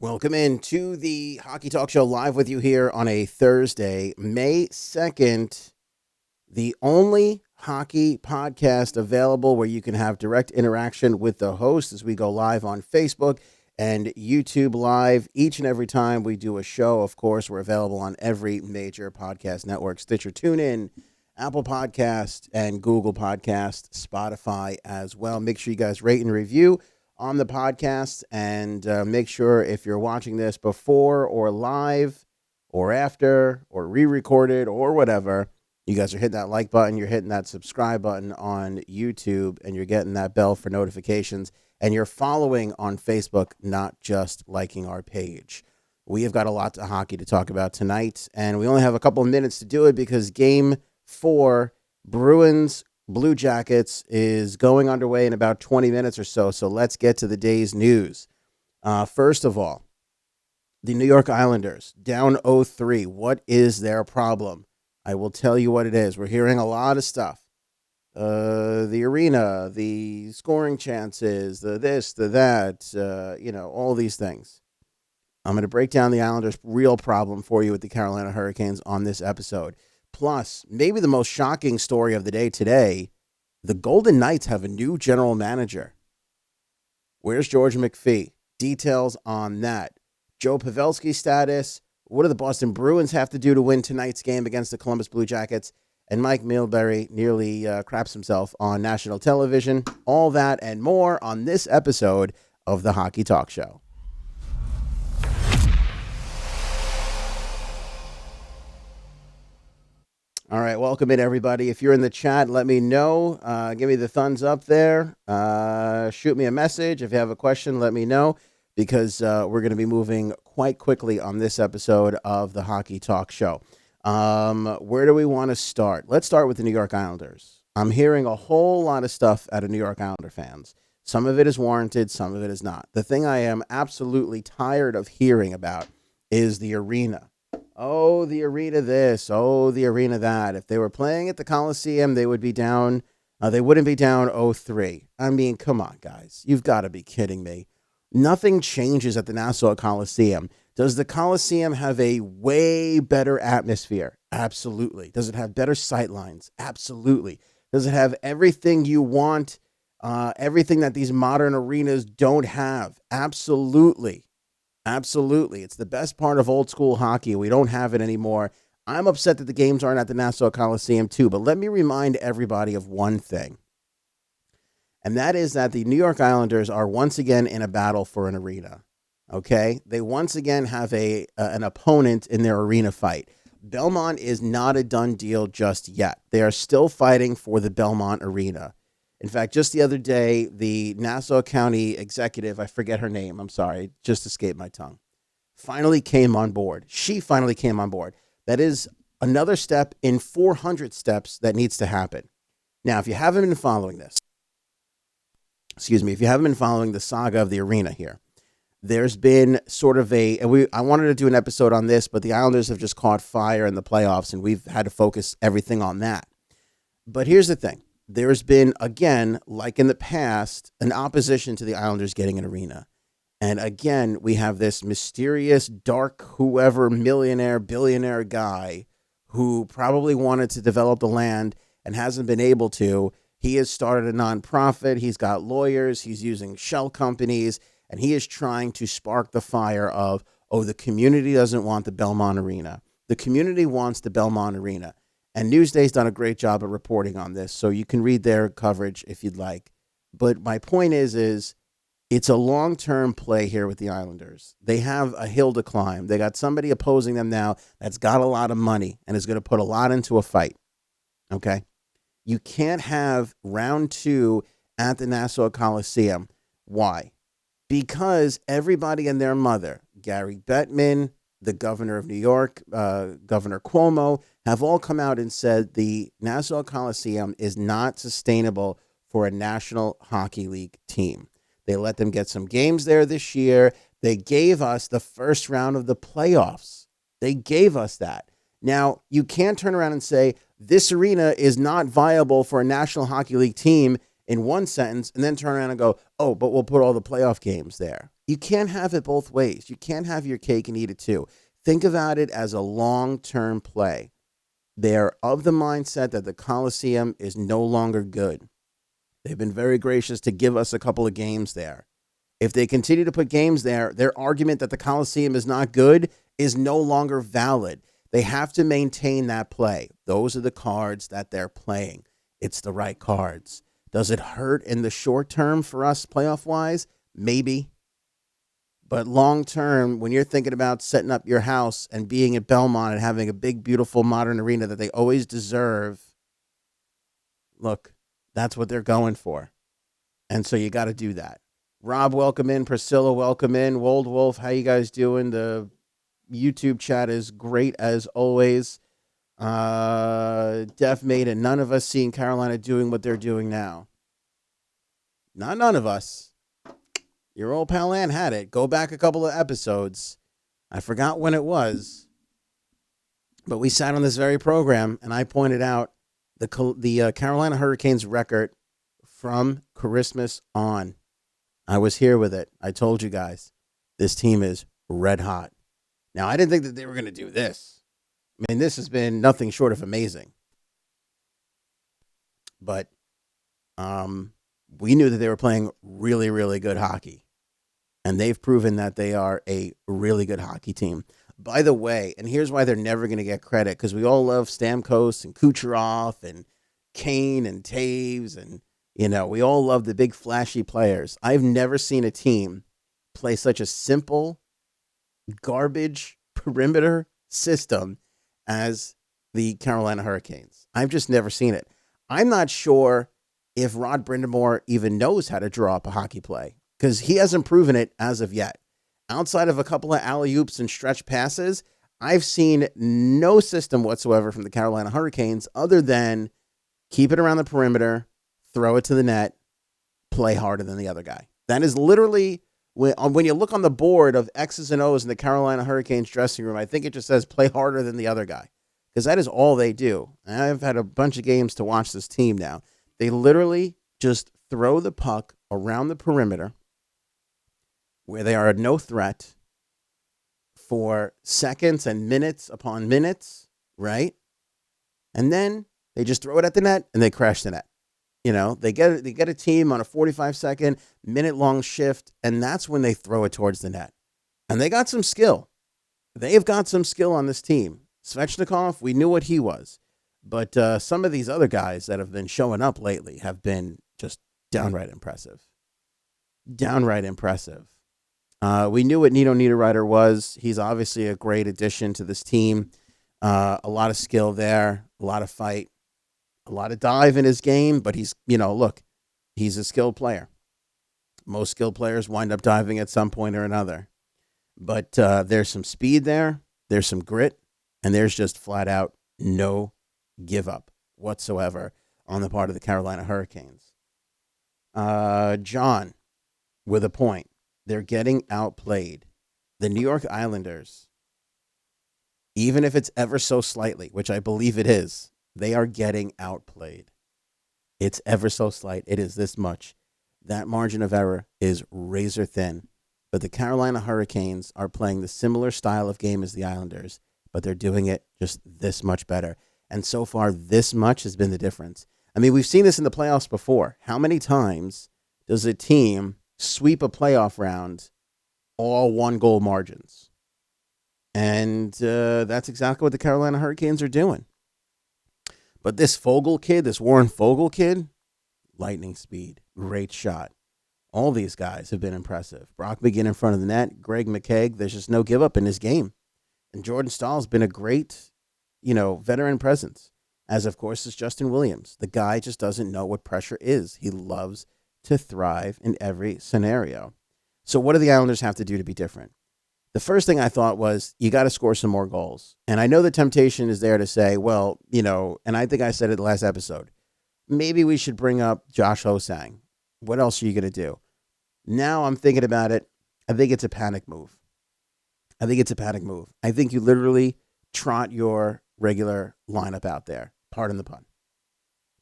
Welcome in to the Hockey Talk Show live with you here on a Thursday, May 2nd, the only hockey podcast available where you can have direct interaction with the host as we go live on Facebook and YouTube Live each and every time we do a show. Of course, we're available on every major podcast network, Stitcher, TuneIn, Apple Podcast, and Google Podcast, Spotify as well. Make sure you guys rate and review on the podcast, and make sure if you're watching this before or live or after or re-recorded or whatever, you guys are hitting that like button, you're hitting that subscribe button on YouTube, and you're getting that bell for notifications, and you're following on Facebook, not just liking our page. We have got a lot of hockey to talk about tonight, and we only have a couple of minutes to do it because Game 4, Bruins Blue Jackets, is going underway in about 20 minutes or so. So let's get to the day's news. First of all, the New York Islanders down 0-3. What is their problem? I will tell you what it is. We're hearing a lot of stuff. The arena, the scoring chances, the this, the that, all these things. I'm going to break down the Islanders' real problem for you with the Carolina Hurricanes on this episode. Plus, maybe the most shocking story of the day today, the Golden Knights have a new general manager. Where's George McPhee? Details on that. Joe Pavelski's status. What do the Boston Bruins have to do to win tonight's game against the Columbus Blue Jackets? And Mike Milbury nearly craps himself on national television. All that and more on this episode of the Hockey Talk Show. All right, welcome in, everybody. If you're in the chat, let me know. Give me the thumbs up there. Shoot me a message. If you have a question, let me know, because we're going to be moving quite quickly on this episode of the Hockey Talk Show. Where do we want to start? Let's start with the New York Islanders. I'm hearing a whole lot of stuff out of New York Islander fans. Some of it is warranted, some of it is not. The thing I am absolutely tired of hearing about is the arena. Oh, the arena this. Oh, the arena that. If they were playing at the Coliseum, they would be down. They wouldn't be down 0-3. I mean, come on, guys. You've got to be kidding me. Nothing changes at the Nassau Coliseum. Does the Coliseum have a way better atmosphere? Absolutely. Does it have better sightlines? Absolutely. Does it have everything you want? Everything that these modern arenas don't have? Absolutely. Absolutely. It's the best part of old school hockey. We don't have it anymore. I'm upset that the games aren't at the Nassau Coliseum too, but let me remind everybody of one thing. And that is that the New York Islanders are once again in a battle for an arena. Okay? They once again have an opponent in their arena fight. Belmont is not a done deal just yet. They are still fighting for the Belmont Arena. In fact, just the other day, the Nassau County executive, I forget her name, I'm sorry, just escaped my tongue, finally came on board. She finally came on board. That is another step in 400 steps that needs to happen. Now, if you haven't been following this, if you haven't been following the saga of the arena here, there's been sort of I wanted to do an episode on this, but the Islanders have just caught fire in the playoffs, and we've had to focus everything on that. But here's the thing. There's been, again, like in the past, an opposition to the Islanders getting an arena. And again, we have this mysterious, dark, whoever, millionaire, billionaire guy who probably wanted to develop the land and hasn't been able to. He has started a nonprofit. He's got lawyers. He's using shell companies. And he is trying to spark the fire of, the community doesn't want the Belmont Arena. The community wants the Belmont Arena. And Newsday's done a great job of reporting on this, so you can read their coverage if you'd like. But my point is it's a long-term play here with the Islanders. They have a hill to climb. They got somebody opposing them now that's got a lot of money and is going to put a lot into a fight. Okay? You can't have round 2 at the Nassau Coliseum. Why? Because everybody and their mother, Gary Bettman, the governor of New York, Governor Cuomo, have all come out and said the Nassau Coliseum is not sustainable for a National Hockey League team. They let them get some games there this year. They gave us the first round of the playoffs. They gave us that. Now, you can't turn around and say this arena is not viable for a National Hockey League team in one sentence and then turn around and go, oh, but we'll put all the playoff games there. You can't have it both ways. You can't have your cake and eat it too. Think about it as a long-term play. They're of the mindset that the Coliseum is no longer good. They've been very gracious to give us a couple of games there. If they continue to put games there, their argument that the Coliseum is not good is no longer valid. They have to maintain that play. Those are the cards that they're playing. It's the right cards. Does it hurt in the short term for us playoff-wise? Maybe. But long term, when you're thinking about setting up your house and being at Belmont and having a big, beautiful modern arena that they always deserve, look, that's what they're going for. And so you got to do that. Rob, welcome in. Priscilla, welcome in. Wold Wolf, how you guys doing? The YouTube chat is great as always. Def made it. None of us seeing Carolina doing what they're doing now. Not none of us. Your old pal Ann had it. Go back a couple of episodes. I forgot when it was. But we sat on this very program, and I pointed out the Carolina Hurricanes record from Christmas on. I was here with it. I told you guys, this team is red hot. Now, I didn't think that they were going to do this. I mean, this has been nothing short of amazing. But we knew that they were playing really, really good hockey. And they've proven that they are a really good hockey team. By the way, and here's why they're never going to get credit, because we all love Stamkos and Kucherov and Kane and Taves, and, you know, we all love the big flashy players. I've never seen a team play such a simple, garbage perimeter system as the Carolina Hurricanes. I've just never seen it. I'm not sure if Rod Brind'Amour even knows how to draw up a hockey play, because he hasn't proven it as of yet. Outside of a couple of alley-oops and stretch passes, I've seen no system whatsoever from the Carolina Hurricanes other than keep it around the perimeter, throw it to the net, play harder than the other guy. That is literally, when you look on the board of X's and O's in the Carolina Hurricanes dressing room, I think it just says play harder than the other guy, because that is all they do. And I've had a bunch of games to watch this team now. They literally just throw the puck around the perimeter where they are no threat for seconds and minutes upon minutes, right? And then they just throw it at the net and they crash the net. You know, they get a team on a 45-second, minute-long shift, and that's when they throw it towards the net. And they got some skill. They've got some skill on this team. Svechnikov, we knew what he was. But some of these other guys that have been showing up lately have been just downright impressive. Downright impressive. We knew what Nino Niederreiter was. He's obviously a great addition to this team. A lot of skill there, a lot of fight, a lot of dive in his game. But he's, look, he's a skilled player. Most skilled players wind up diving at some point or another. But there's some speed there. There's some grit. And there's just flat out no give up whatsoever on the part of the Carolina Hurricanes. John, with a point. They're getting outplayed. The New York Islanders, even if it's ever so slightly, which I believe it is, they are getting outplayed. It's ever so slight. It is this much. That margin of error is razor thin. But the Carolina Hurricanes are playing the similar style of game as the Islanders, but they're doing it just this much better. And so far, this much has been the difference. I mean, we've seen this in the playoffs before. How many times does a team sweep a playoff round, all 1-goal margins? And that's exactly what the Carolina Hurricanes are doing. But this Fogle kid, this Warren Fogle kid, lightning speed, great shot. All these guys have been impressive. Brock McGinn in front of the net, Greg McKegg, there's just no give up in his game. And Jordan Stahl's been a great, veteran presence, as of course is Justin Williams. The guy just doesn't know what pressure is. He loves to thrive in every scenario. So what do the Islanders have to do to be different? The first thing I thought was, you got to score some more goals. And I know the temptation is there to say, well, and I think I said it the last episode, maybe we should bring up Josh Hosang. What else are you going to do? Now I'm thinking about it. I think it's a panic move. I think you literally trot your regular lineup out there. Pardon the pun.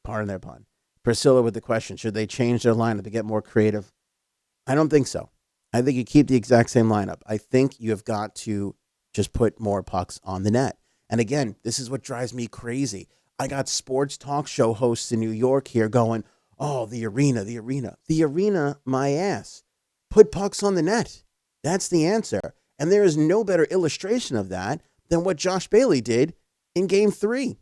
Pardon their pun. Priscilla with the question, should they change their lineup to get more creative? I don't think so. I think you keep the exact same lineup. I think you have got to just put more pucks on the net. And again, this is what drives me crazy. I got sports talk show hosts in New York here going, oh, the arena, the arena. The arena, my ass. Put pucks on the net. That's the answer. And there is no better illustration of that than what Josh Bailey did in game 3.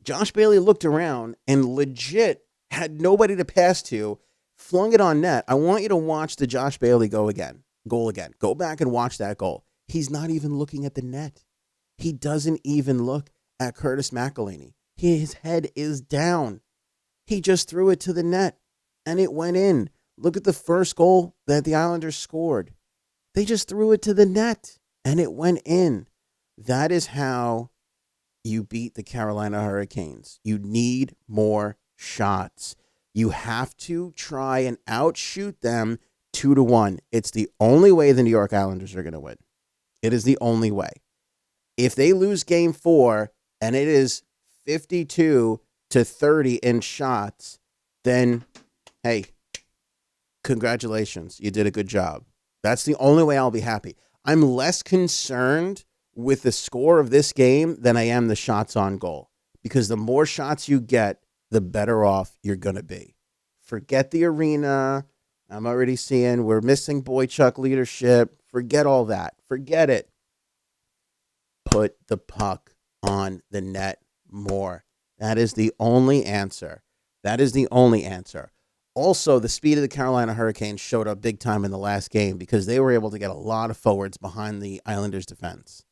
Josh Bailey looked around and legit had nobody to pass to, flung it on net. I want you to watch the Josh Bailey goal again. Go back and watch that goal. He's not even looking at the net. He doesn't even look at Curtis McElhinney. His head is down. He just threw it to the net, and it went in. Look at the first goal that the Islanders scored. They just threw it to the net, and it went in. That is how you beat the Carolina Hurricanes. You need more shots. You have to try and outshoot them 2-1. It's the only way the New York Islanders are going to win. It is the only way. If they lose game 4 and it is 52-30 in shots, then, hey, congratulations. You did a good job. That's the only way I'll be happy. I'm less concerned with the score of this game than I am the shots on goal, because the more shots you get, the better off you're going to be. Forget the arena. I'm already seeing we're missing Boychuk leadership. Forget all that. Forget it. Put the puck on the net more. That is the only answer. That is the only answer. Also, the speed of the Carolina Hurricanes showed up big time in the last game because they were able to get a lot of forwards behind the Islanders' defense.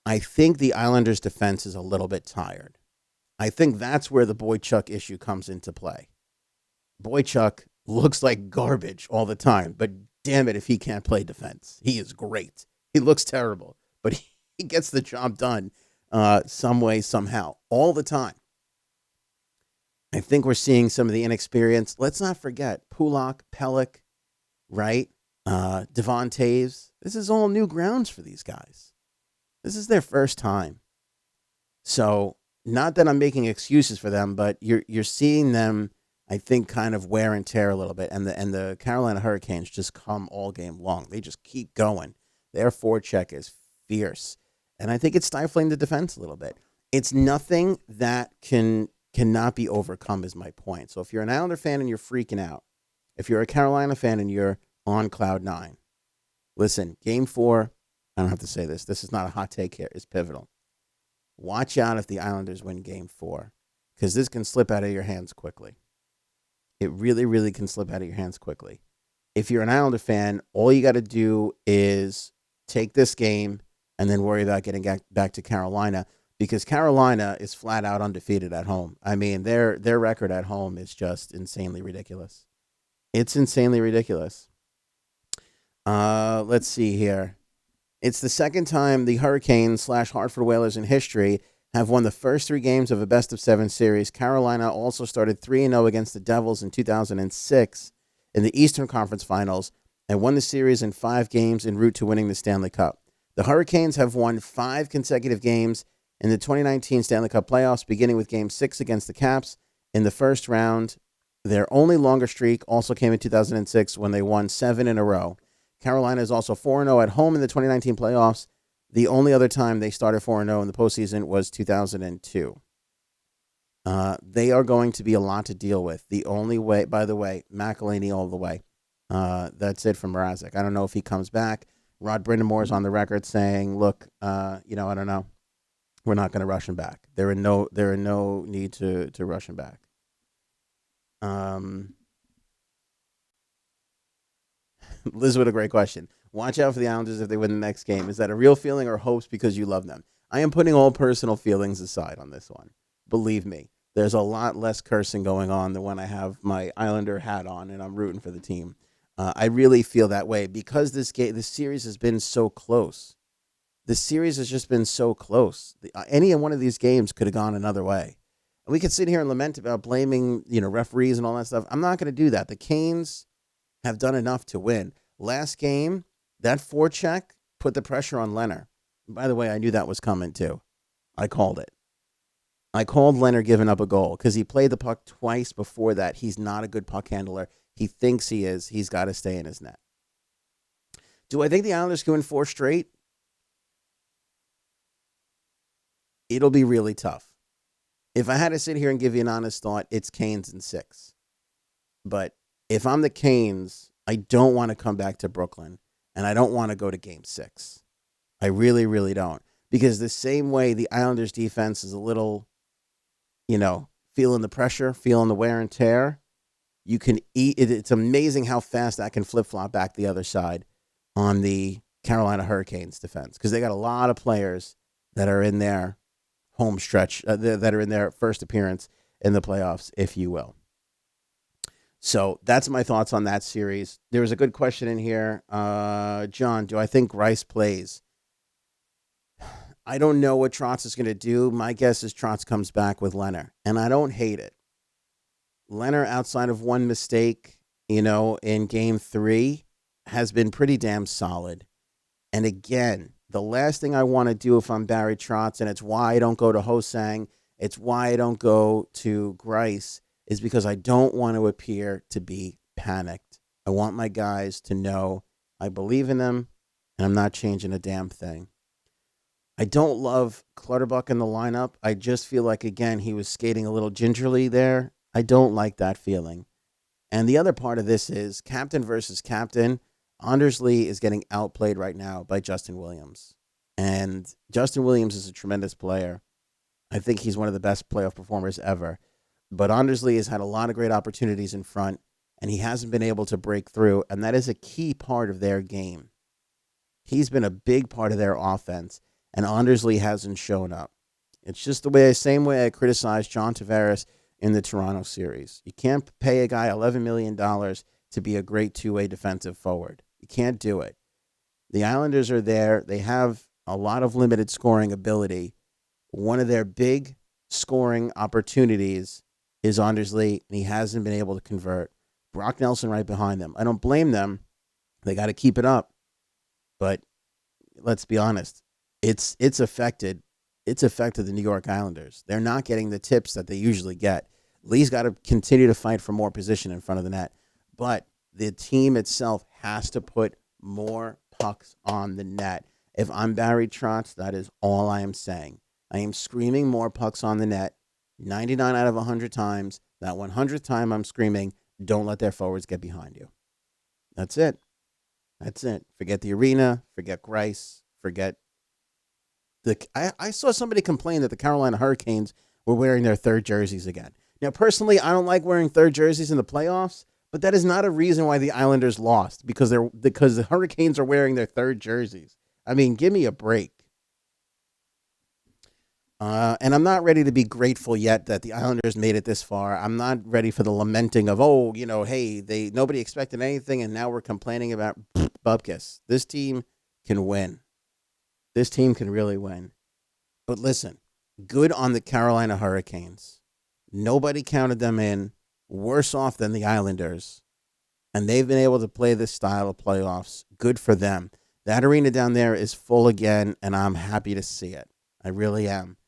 I think the Islanders' defense is a little bit tired. I think that's where the Boychuk issue comes into play. Boychuk looks like garbage all the time, but damn it if he can't play defense. He is great. He looks terrible, but he gets the job done some way, somehow, all the time. I think we're seeing some of the inexperience. Let's not forget Pulock, Pelech, right? Devon Toews. This is all new grounds for these guys. This is their first time. So, not that I'm making excuses for them, but you're seeing them, I think, kind of wear and tear a little bit. And the Carolina Hurricanes just come all game long. They just keep going. Their forecheck is fierce. And I think it's stifling the defense a little bit. It's nothing that cannot be overcome is my point. So if you're an Islander fan and you're freaking out, if you're a Carolina fan and you're on cloud 9, listen, game 4, I don't have to say this. This is not a hot take here. It's pivotal. Watch out if the Islanders win game 4, because this can slip out of your hands quickly. It really, really can slip out of your hands quickly. If you're an Islander fan, all you got to do is take this game and then worry about getting back to Carolina, because Carolina is flat out undefeated at home. I mean, their record at home is just insanely ridiculous. It's insanely ridiculous. Let's see here. It's the second time the Hurricanes / Hartford Whalers in history have won the first 3 games of a best-of-7 series. Carolina also started 3-0 against the Devils in 2006 in the Eastern Conference Finals and won the series in 5 games en route to winning the Stanley Cup. The Hurricanes have won 5 consecutive games in the 2019 Stanley Cup playoffs, beginning with Game 6 against the Caps in the first round. Their only longer streak also came in 2006 when they won 7 in a row. Carolina is also 4-0 at home in the 2019 playoffs. The only other time they started 4-0 in the postseason was 2002. They are going to be a lot to deal with. The only way, by the way, McElhinney all the way. That's it from Mrazek. I don't know if he comes back. Rod Brindamore is on the record saying, look, I don't know. We're not going to rush him back. There are no need to rush him back. Liz with a great question. Watch out for the Islanders if they win the next game. Is that a real feeling or hopes because you love them? I am putting all personal feelings aside on this one. Believe me, there's a lot less cursing going on than when I have my Islander hat on and I'm rooting for the team. I really feel that way because this series has been so close. The series has just been so close. Any one of these games could have gone another way. And we could sit here and lament about blaming, referees and all that stuff. I'm not going to do that. The Canes have done enough to win. Last game, that forecheck put the pressure on Leonard. By the way, I knew that was coming too. I called it. I called Leonard giving up a goal because he played the puck twice before that. He's not a good puck handler. He thinks he is. He's got to stay in his net. Do I think the Islanders can win 4 straight? It'll be really tough. If I had to sit here and give you an honest thought, it's Canes in 6. But if I'm the Canes, I don't want to come back to Brooklyn, and I don't want to go to Game 6. I really, really don't. Because the same way the Islanders defense is a little, feeling the pressure, feeling the wear and tear, you can eat it. It's amazing how fast that can flip-flop back the other side on the Carolina Hurricanes defense, because they got a lot of players that are in their home stretch, that are in their first appearance in the playoffs, if you will. So that's my thoughts on that series. There was a good question in here. John, do I think Rice plays? I don't know what Trotz is going to do. My guess is Trotz comes back with Leonard, and I don't hate it. Leonard, outside of one mistake, in Game 3, has been pretty damn solid. And again, the last thing I want to do if I'm Barry Trotz, and it's why I don't go to Ho-Sang, it's why I don't go to Grice, is because I don't want to appear to be panicked. I want my guys to know I believe in them, and I'm not changing a damn thing. I don't love Clutterbuck in the lineup. I just feel like, again, he was skating a little gingerly there. I don't like that feeling. And the other part of this is captain versus captain. Anders Lee is getting outplayed right now by Justin Williams. And Justin Williams is a tremendous player. I think he's one of the best playoff performers ever. But Anders Lee has had a lot of great opportunities in front, and he hasn't been able to break through, and that is a key part of their game. He's been a big part of their offense, and Anders Lee hasn't shown up. It's just the same way I criticized John Tavares in the Toronto series. You can't pay a guy $11 million to be a great two-way defensive forward. You can't do it. The Islanders are there. They have a lot of limited scoring ability. One of their big scoring opportunities is Anders Lee, and he hasn't been able to convert. Brock Nelson right behind them. I don't blame them. They got to keep it up. But let's be honest. It's affected the New York Islanders. They're not getting the tips that they usually get. Lee's got to continue to fight for more position in front of the net. But the team itself has to put more pucks on the net. If I'm Barry Trotz, that is all I am saying. I am screaming more pucks on the net 99 out of 100 times. That 100th time I'm screaming, don't let their forwards get behind you. That's it. That's it. Forget the arena. Forget Grice. Forget I saw somebody complain that the Carolina Hurricanes were wearing their third jerseys again. Now, personally, I don't like wearing third jerseys in the playoffs, but that is not a reason why the Islanders lost because the Hurricanes are wearing their third jerseys. I mean, give me a break. And I'm not ready to be grateful yet that the Islanders made it this far. I'm not ready for the lamenting of, hey, nobody expected anything, and now we're complaining about Bubkus. This team can win. This team can really win. But listen, good on the Carolina Hurricanes. Nobody counted them in. Worse off than the Islanders. And they've been able to play this style of playoffs. Good for them. That arena down there is full again, and I'm happy to see it. I really am.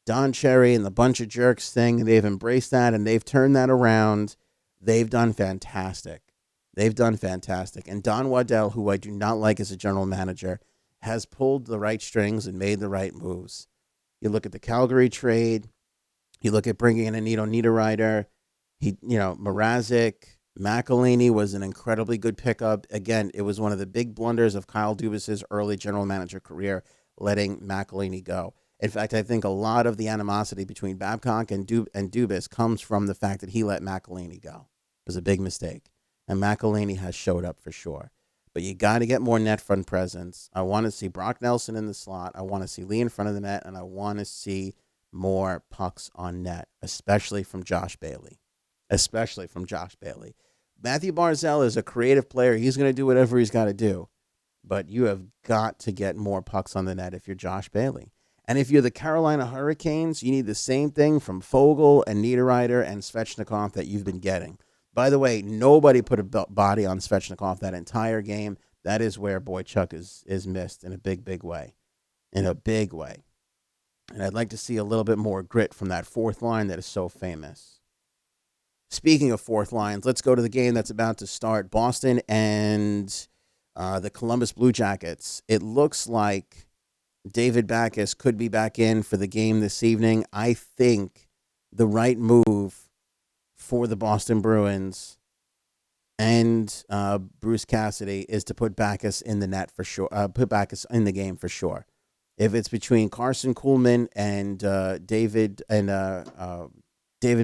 Don Cherry and the bunch of jerks thing, they've embraced that, and they've turned that around. They've done fantastic. And Don Waddell, who I do not like as a general manager, has pulled the right strings and made the right moves. You look at the Calgary trade. You look at bringing in Anito Niederreiter. Mrazek, McElhinney was an incredibly good pickup. Again, it was one of the big blunders of Kyle Dubas's early general manager career, letting McElhinney go. In fact, I think a lot of the animosity between Babcock and Dubas comes from the fact that he let McElhinney go. It was a big mistake. And McElhinney has showed up for sure. But you got to get more net front presence. I want to see Brock Nelson in the slot. I want to see Lee in front of the net. And I want to see more pucks on net, especially from Josh Bailey. Matthew Barzal is a creative player. He's going to do whatever he's got to do. But you have got to get more pucks on the net if you're Josh Bailey. And if you're the Carolina Hurricanes, you need the same thing from Fogle and Niederreiter and Svechnikov that you've been getting. By the way, nobody put a body on Svechnikov that entire game. That is where Boychuk is missed in a big, big way. And I'd like to see a little bit more grit from that fourth line that is so famous. Speaking of fourth lines, let's go to the game that's about to start. Boston and the Columbus Blue Jackets. It looks like David Backes could be back in for the game this evening. I think the right move for the Boston Bruins and Bruce Cassidy is to put Backes in the net for sure. Put Backes in the game for sure. If it's between Carson Kuhlman and David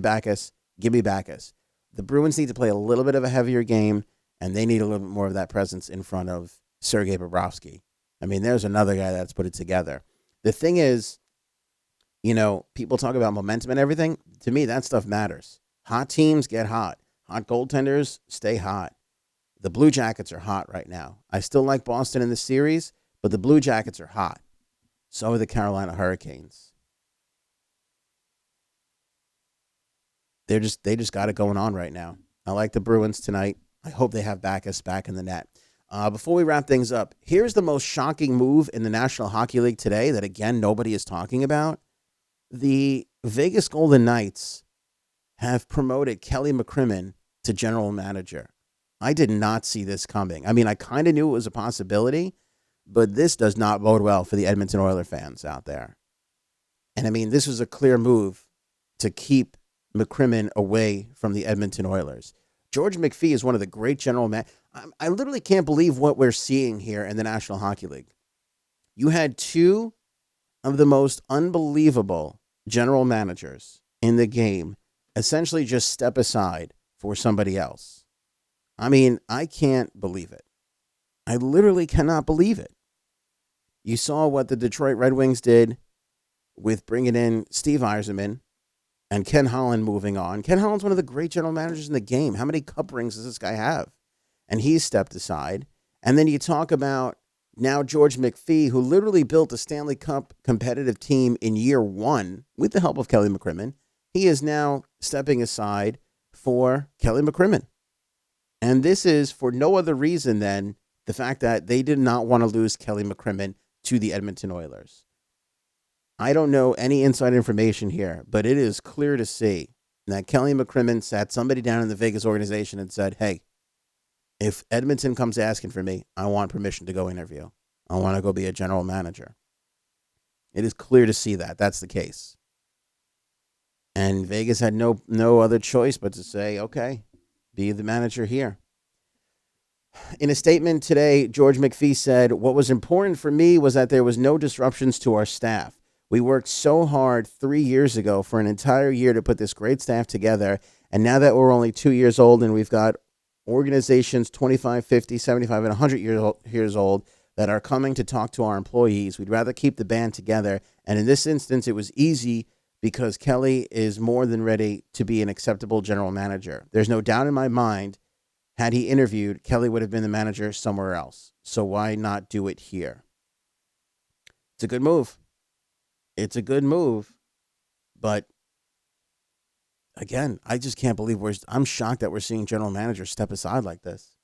Backes, give me Backes. The Bruins need to play a little bit of a heavier game, and they need a little bit more of that presence in front of Sergei Bobrovsky. I mean, there's another guy that's put it together. The thing is, people talk about momentum and everything. To me, that stuff matters. Hot teams get hot. Hot goaltenders stay hot. The Blue Jackets are hot right now. I still like Boston in the series, but the Blue Jackets are hot. So are the Carolina Hurricanes. They just got it going on right now. I like the Bruins tonight. I hope they have Backes back in the net. Before we wrap things up, here's the most shocking move in the National Hockey League today that, again, nobody is talking about. The Vegas Golden Knights have promoted Kelly McCrimmon to general manager. I did not see this coming. I mean, I kind of knew it was a possibility, but this does not bode well for the Edmonton Oilers fans out there. And I mean, this was a clear move to keep McCrimmon away from the Edmonton Oilers. George McPhee is one of the great general managers. I literally can't believe what we're seeing here in the National Hockey League. You had two of the most unbelievable general managers in the game essentially just step aside for somebody else. I mean, I can't believe it. I literally cannot believe it. You saw what the Detroit Red Wings did with bringing in Steve Yzerman and Ken Holland moving on. Ken Holland's one of the great general managers in the game. How many cup rings does this guy have? And he's stepped aside. And then you talk about now George McPhee, who literally built a Stanley Cup competitive team in year one with the help of Kelly McCrimmon. He is now stepping aside for Kelly McCrimmon. And this is for no other reason than the fact that they did not want to lose Kelly McCrimmon to the Edmonton Oilers. I don't know any inside information here, but it is clear to see that Kelly McCrimmon sat somebody down in the Vegas organization and said, hey, if Edmonton comes asking for me, I want permission to go interview. I want to go be a general manager. It is clear to see that that's the case. And Vegas had no other choice but to say, okay, be the manager here. In a statement today, George McPhee said, what was important for me was that there was no disruptions to our staff. We worked so hard 3 years ago for an entire year to put this great staff together. And now that we're only 2 years old and we've got organizations 25, 50, 75, and 100 years old that are coming to talk to our employees, we'd rather keep the band together. And in this instance, it was easy because Kelly is more than ready to be an acceptable general manager. There's no doubt in my mind, had he interviewed, Kelly would have been the manager somewhere else. So why not do it here? It's a good move. It's a good move. But again, I just can't believe I'm shocked that we're seeing general managers step aside like this.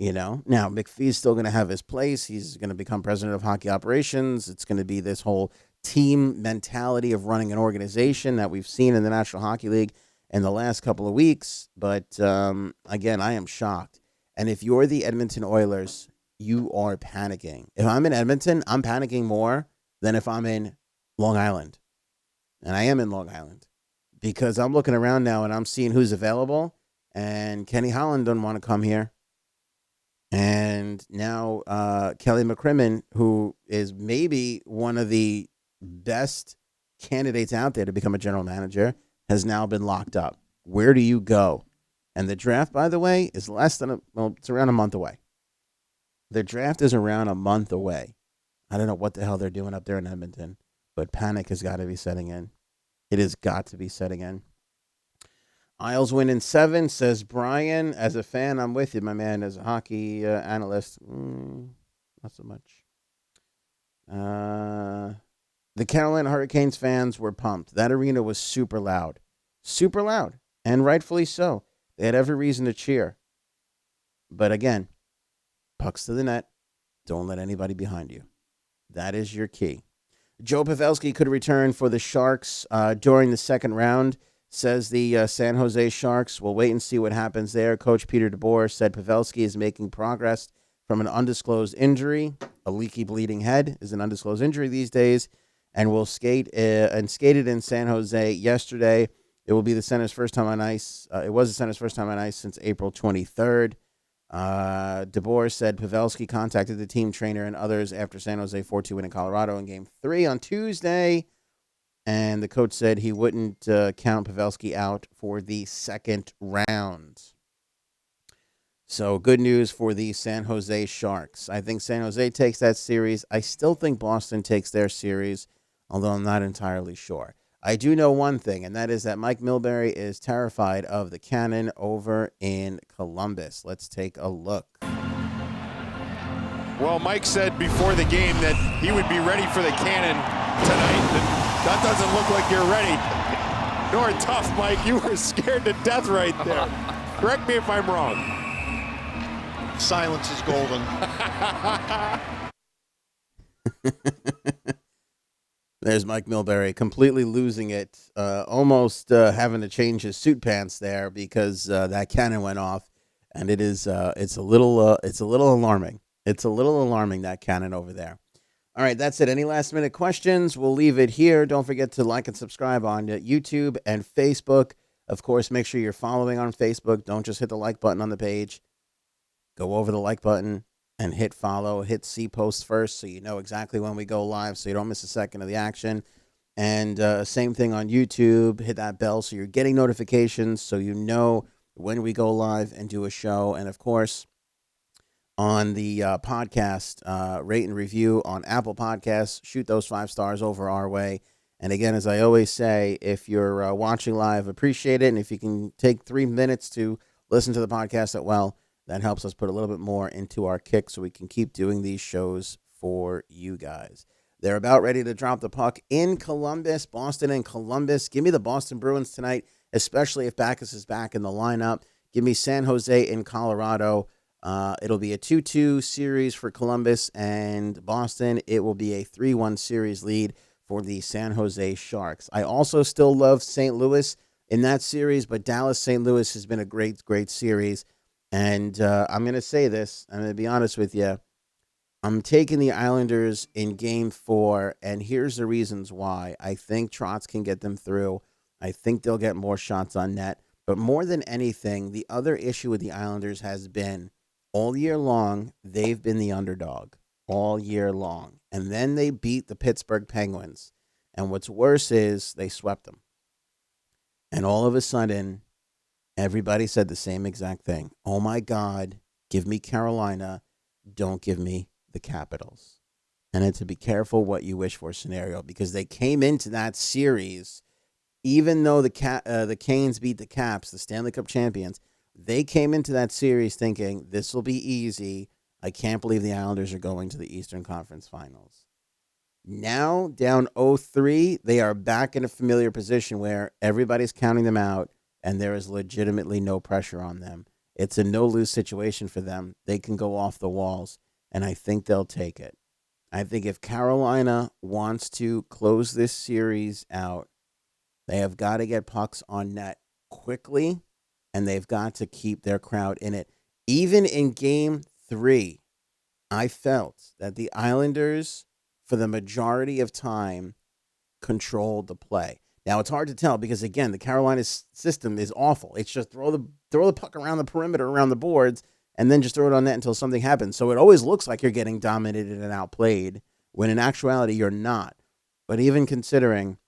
Now McPhee's still going to have his place. He's going to become president of hockey operations. It's going to be this whole team mentality of running an organization that we've seen in the National Hockey League in the last couple of weeks. But again, I am shocked. And if you're the Edmonton Oilers, you are panicking. If I'm in Edmonton, I'm panicking more than if I'm in Long Island. And I am in Long Island because I'm looking around now and I'm seeing who's available. And Kenny Holland doesn't want to come here. And now Kelly McCrimmon, who is maybe one of the best candidates out there to become a general manager, has now been locked up. Where do you go? And the draft, by the way, is it's around a month away. The draft is around a month away. I don't know what the hell they're doing up there in Edmonton, but panic has got to be setting in. It has got to be setting in. Isles win in 7, says Brian. As a fan, I'm with you, my man. As a hockey analyst, not so much. The Carolina Hurricanes fans were pumped. That arena was super loud. Super loud. And rightfully so. They had every reason to cheer. But again, pucks to the net. Don't let anybody behind you. That is your key. Joe Pavelski could return for the Sharks during the second round, says the San Jose Sharks. We'll wait and see what happens there. Coach Peter DeBoer said Pavelski is making progress from an undisclosed injury. A leaky bleeding head is an undisclosed injury these days, and will skated in San Jose yesterday. It will be the center's first time on ice. It was the center's first time on ice since April 23rd. DeBoer said Pavelski contacted the team trainer and others after San Jose 4-2 win in Colorado in Game 3 on Tuesday. And the coach said he wouldn't count Pavelski out for the second round. So good news for the San Jose Sharks. I think San Jose takes that series. I still think Boston takes their series, although I'm not entirely sure. I do know one thing, and that is that Mike Milbury is terrified of the cannon over in Columbus. Let's take a look. Well, Mike said before the game that he would be ready for the cannon tonight. That doesn't look like you're ready. Nor tough, Mike. You were scared to death right there. Correct me if I'm wrong. Silence is golden. There's Mike Milbury completely losing it, almost having to change his suit pants there because that cannon went off, and it's a little alarming. It's a little alarming, that cannon over there. All right, that's it. Any last minute questions? We'll leave it here. Don't forget to like and subscribe on YouTube and Facebook. Of course, make sure you're following on Facebook. Don't just hit the like button on the page. Go over the like button and hit follow, hit see posts first so you know exactly when we go live so you don't miss a second of the action. And same thing on YouTube. Hit that bell so you're getting notifications so you know when we go live and do a show. And, of course, on the podcast, rate and review on Apple Podcasts. Shoot those 5 stars over our way. And, again, as I always say, if you're watching live, appreciate it. And if you can take 3 minutes to listen to the podcast as well, that helps us put a little bit more into our kick so we can keep doing these shows for you guys. They're about ready to drop the puck in Columbus, Boston and Columbus. Give me the Boston Bruins tonight, especially if Backes is back in the lineup. Give me San Jose in Colorado. It'll be a 2-2 series for Columbus and Boston. It will be a 3-1 series lead for the San Jose Sharks. I also still love St. Louis in that series, but Dallas-St. Louis has been a great, great series. And I'm going to say this. I'm going to be honest with you. I'm taking the Islanders in Game 4, and here's the reasons why. I think Trotz can get them through. I think they'll get more shots on net. But more than anything, the other issue with the Islanders has been all year long, they've been the underdog all year long. And then they beat the Pittsburgh Penguins. And what's worse is they swept them. And all of a sudden, everybody said the same exact thing. Oh, my God, give me Carolina. Don't give me the Capitals. And it's a be careful what you wish for scenario because they came into that series, even though the Canes beat the Caps, the Stanley Cup champions, they came into that series thinking this will be easy. I can't believe the Islanders are going to the Eastern Conference Finals. Now, down 0-3, they are back in a familiar position where everybody's counting them out, and there is legitimately no pressure on them. It's a no-lose situation for them. They can go off the walls, and I think they'll take it. I think if Carolina wants to close this series out, they have got to get pucks on net quickly, and they've got to keep their crowd in it. Even in Game 3, I felt that the Islanders, for the majority of time, controlled the play. Now, it's hard to tell because, again, the Carolina system is awful. It's just throw the puck around the perimeter, around the boards, and then just throw it on net until something happens. So it always looks like you're getting dominated and outplayed, when in actuality you're not. But even considering,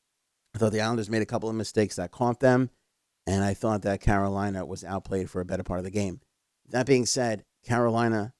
I thought the Islanders made a couple of mistakes that caught them, and I thought that Carolina was outplayed for a better part of the game. That being said, Carolina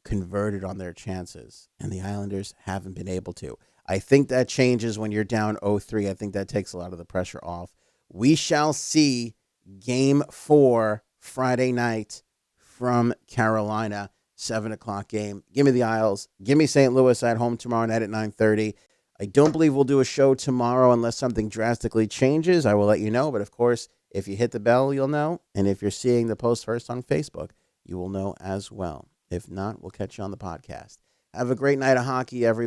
converted on their chances, and the Islanders haven't been able to. I think that changes when you're down 0-3. I think that takes a lot of the pressure off. We shall see Game 4 Friday night from Carolina, 7 o'clock game. Give me the Isles. Give me St. Louis at home tomorrow night at 9:30. I don't believe we'll do a show tomorrow unless something drastically changes. I will let you know. But, of course, if you hit the bell, you'll know. And if you're seeing the post first on Facebook, you will know as well. If not, we'll catch you on the podcast. Have a great night of hockey, everybody.